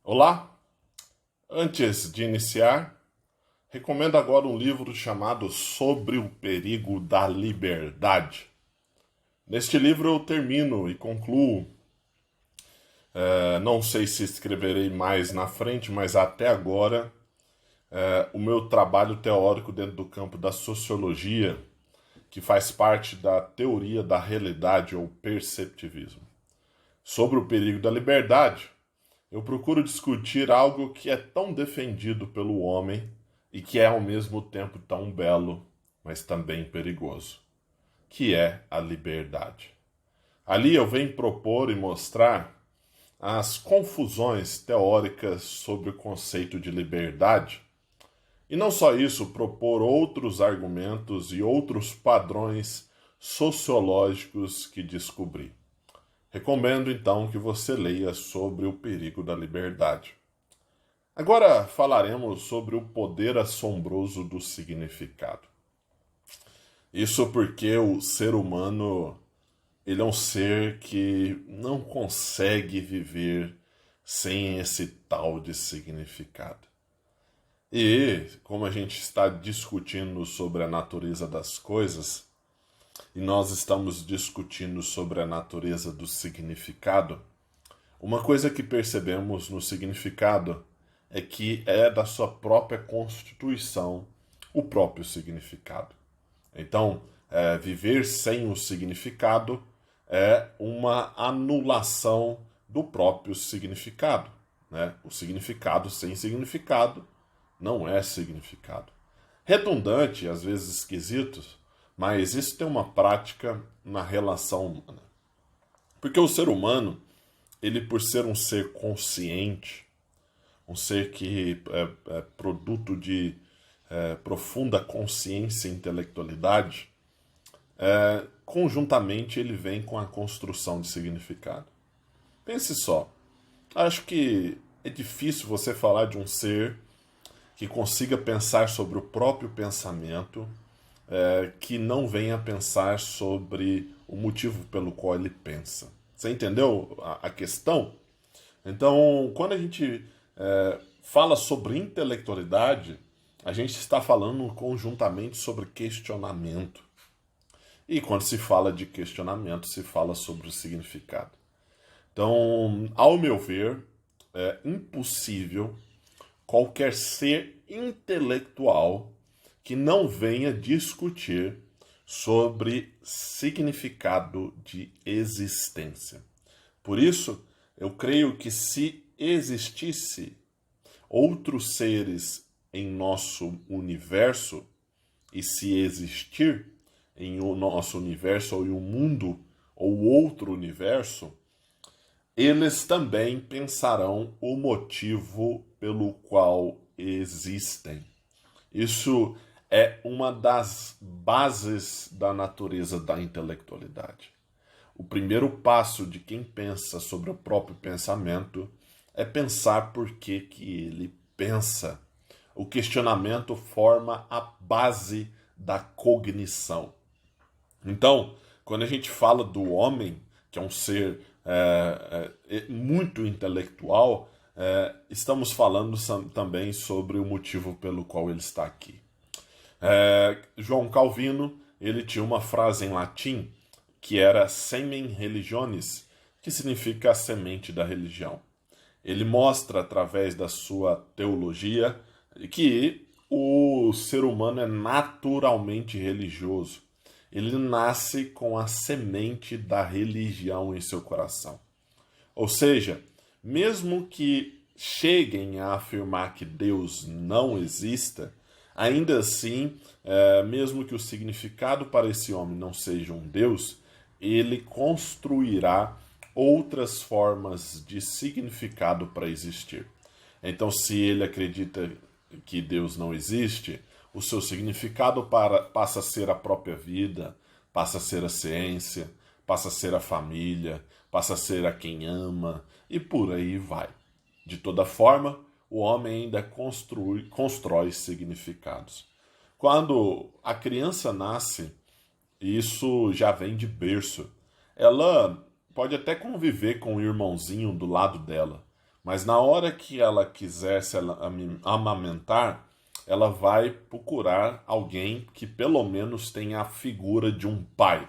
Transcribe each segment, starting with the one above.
Olá! Antes de iniciar, recomendo agora um livro chamado Sobre o Perigo da Liberdade. Neste livro eu termino e concluo, não sei se escreverei mais na frente, mas até agora, o meu trabalho teórico dentro do campo da sociologia, que faz parte da teoria da realidade ou perceptivismo. Sobre o perigo da liberdade, eu procuro discutir algo que é tão defendido pelo homem e que é ao mesmo tempo tão belo, mas também perigoso, que é a liberdade. Ali eu venho propor e mostrar as confusões teóricas sobre o conceito de liberdade, e não só isso, propor outros argumentos e outros padrões sociológicos que descobri. Recomendo então que você leia sobre o perigo da liberdade. Agora falaremos sobre o poder assombroso do significado. Isso porque o ser humano, ele é um ser que não consegue viver sem esse tal de significado. E como a gente está discutindo sobre a natureza das coisas, e nós estamos discutindo sobre a natureza do significado, uma coisa que percebemos no significado é que é da sua própria constituição o próprio significado. Então, viver sem o significado é uma anulação do próprio significado, né? O significado sem significado não é significado. Redundante, às vezes esquisito, mas isso tem uma prática na relação humana. Porque o ser humano, ele por ser um ser consciente, um ser que é produto de profunda consciência e intelectualidade, conjuntamente ele vem com a construção de significado. Pense só, acho que é difícil você falar de um ser que consiga pensar sobre o próprio pensamento, que não venha pensar sobre o motivo pelo qual ele pensa. Você entendeu a questão? Então, quando a gente fala sobre intelectualidade, a gente está falando conjuntamente sobre questionamento. E quando se fala de questionamento, se fala sobre o significado. Então, ao meu ver, é impossível qualquer ser intelectual que não venha discutir sobre significado de existência. Por isso, eu creio que se existisse outros seres em nosso universo, e se existir em o nosso universo ou em um mundo ou outro universo, eles também pensarão o motivo pelo qual existem. Isso é uma das bases da natureza da intelectualidade. O primeiro passo de quem pensa sobre o próprio pensamento é pensar por que ele pensa. O questionamento forma a base da cognição. Então, quando a gente fala do homem, que é um ser muito intelectual, estamos falando também sobre o motivo pelo qual ele está aqui. João Calvino, ele tinha uma frase em latim que era semen religionis, que significa a semente da religião. Ele mostra através da sua teologia que o ser humano é naturalmente religioso. Ele nasce com a semente da religião em seu coração. Ou seja, mesmo que cheguem a afirmar que Deus não exista, ainda assim, mesmo que o significado para esse homem não seja um Deus, ele construirá outras formas de significado para existir. Então, se ele acredita que Deus não existe, o seu significado passa a ser a própria vida, passa a ser a ciência, passa a ser a família, passa a ser a quem ama, e por aí vai. De toda forma, o homem ainda constrói significados. Quando a criança nasce, isso já vem de berço. Ela pode até conviver com o irmãozinho do lado dela, Mas na hora que ela quiser se amamentar, ela vai procurar alguém que pelo menos tenha a figura de um pai.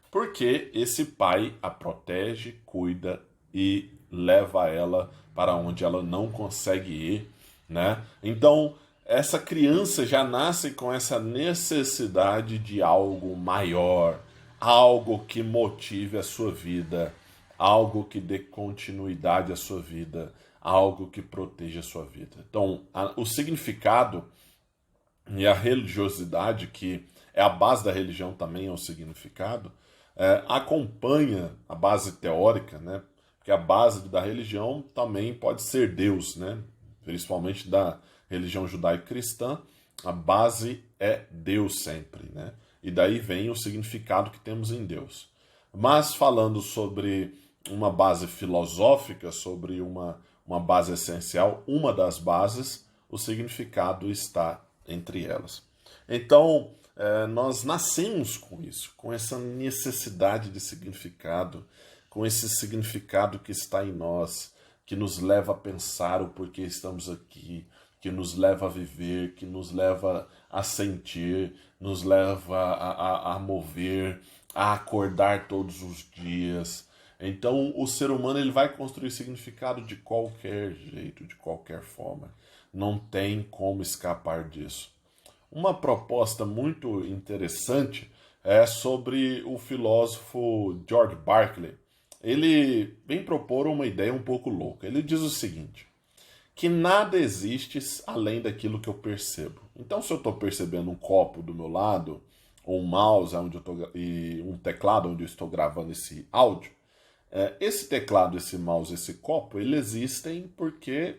Porque esse pai a protege, cuida e leva ela para onde ela não consegue ir, né? Então, essa criança já nasce com essa necessidade de algo maior, algo que motive a sua vida, algo que dê continuidade à sua vida, algo que proteja a sua vida. Então, o significado e a religiosidade, que é a base da religião também, é o significado, acompanha a base teórica, né? Porque a base da religião também pode ser Deus, né? Principalmente da religião judaico-cristã, a base é Deus sempre, né? E daí vem o significado que temos em Deus. Mas falando sobre uma base filosófica, sobre uma base essencial, uma das bases, o significado está entre elas. Então, nós nascemos com isso, com essa necessidade de significado, com esse significado que está em nós, que nos leva a pensar o porquê estamos aqui, que nos leva a viver, que nos leva a sentir, nos leva a mover, a acordar todos os dias. Então, o ser humano ele vai construir significado de qualquer jeito, de qualquer forma. Não tem como escapar disso. Uma proposta muito interessante é sobre o filósofo George Berkeley. Ele vem propor uma ideia um pouco louca. Ele diz o seguinte, que nada existe além daquilo que eu percebo. Então, se eu estou percebendo um copo do meu lado, ou um mouse e um teclado onde eu estou gravando esse áudio, esse teclado, esse mouse, esse copo, eles existem porque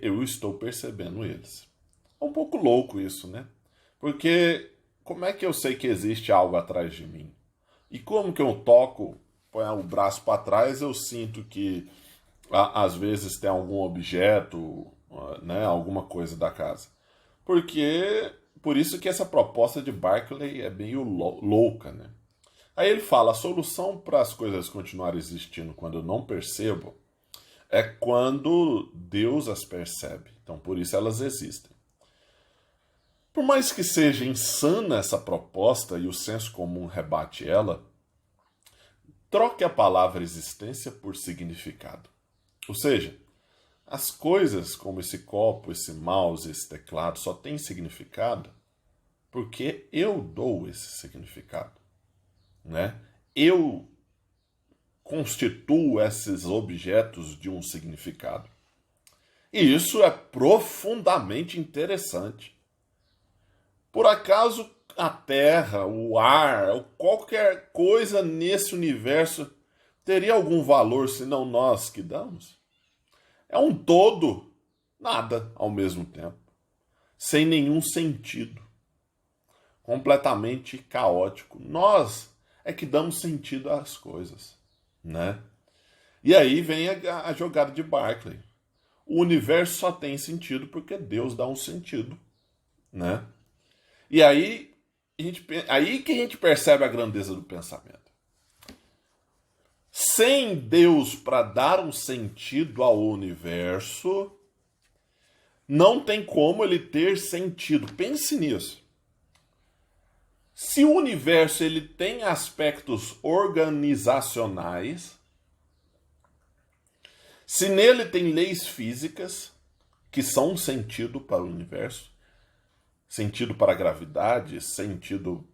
eu estou percebendo eles. É um pouco louco isso, né? Porque como é que eu sei que existe algo atrás de mim? E como que eu toco, põe o braço para trás, eu sinto que às vezes tem algum objeto, né, alguma coisa da casa. Por isso que essa proposta de Berkeley é meio louca, né? Aí ele fala, a solução para as coisas continuarem existindo quando eu não percebo é quando Deus as percebe. Então, por isso elas existem. Por mais que seja insana essa proposta e o senso comum rebate ela, troque a palavra existência por significado. Ou seja, as coisas como esse copo, esse mouse, esse teclado só têm significado porque eu dou esse significado, né? Eu constituo esses objetos de um significado. E isso é profundamente interessante. Por acaso a Terra, o ar, qualquer coisa nesse universo teria algum valor se não nós que damos? É um todo, nada ao mesmo tempo, sem nenhum sentido, completamente caótico. Nós é que damos sentido às coisas, né? E aí vem a jogada de Berkeley. O universo só tem sentido porque Deus dá um sentido, né? E aí que a gente percebe a grandeza do pensamento. Sem Deus para dar um sentido ao universo, não tem como ele ter sentido. Pense nisso. Se o universo ele tem aspectos organizacionais, se nele tem leis físicas que são um sentido para o universo, sentido para a gravidade, sentido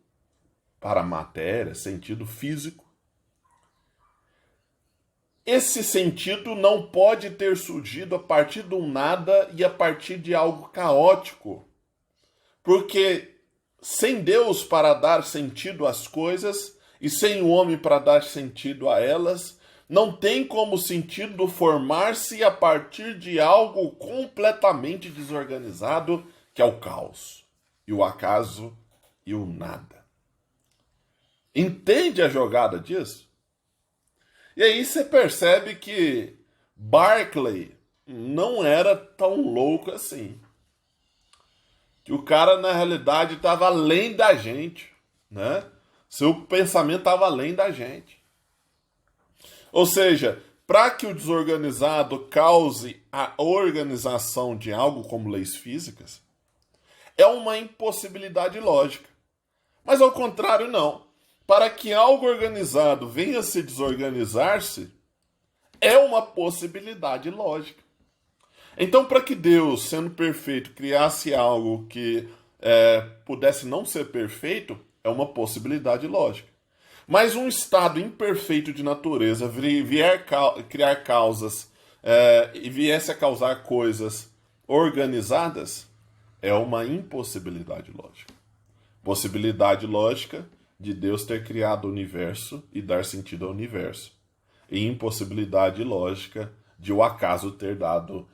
para a matéria, sentido físico, esse sentido não pode ter surgido a partir do nada e a partir de algo caótico. Porque sem Deus para dar sentido às coisas e sem o homem para dar sentido a elas, não tem como o sentido formar-se a partir de algo completamente desorganizado, que é o caos, e o acaso e o nada. Entende a jogada disso? E aí você percebe que Berkeley não era tão louco assim. Que o cara, na realidade, estava além da gente, né? Seu pensamento estava além da gente. Ou seja, para que o desorganizado cause a organização de algo como leis físicas, é uma impossibilidade lógica. Mas ao contrário, não. Para que algo organizado venha a se desorganizar-se, é uma possibilidade lógica. Então, para que Deus, sendo perfeito, criasse algo que pudesse não ser perfeito, é uma possibilidade lógica. Mas um estado imperfeito de natureza vier criar causas e viesse a causar coisas organizadas, é uma impossibilidade lógica. Possibilidade lógica de Deus ter criado o universo e dar sentido ao universo. E impossibilidade lógica de o acaso ter dado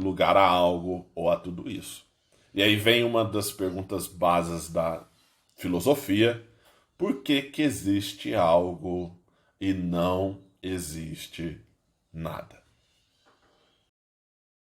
lugar a algo ou a tudo isso. E aí vem uma das perguntas bases da filosofia: por que que existe algo e não existe nada?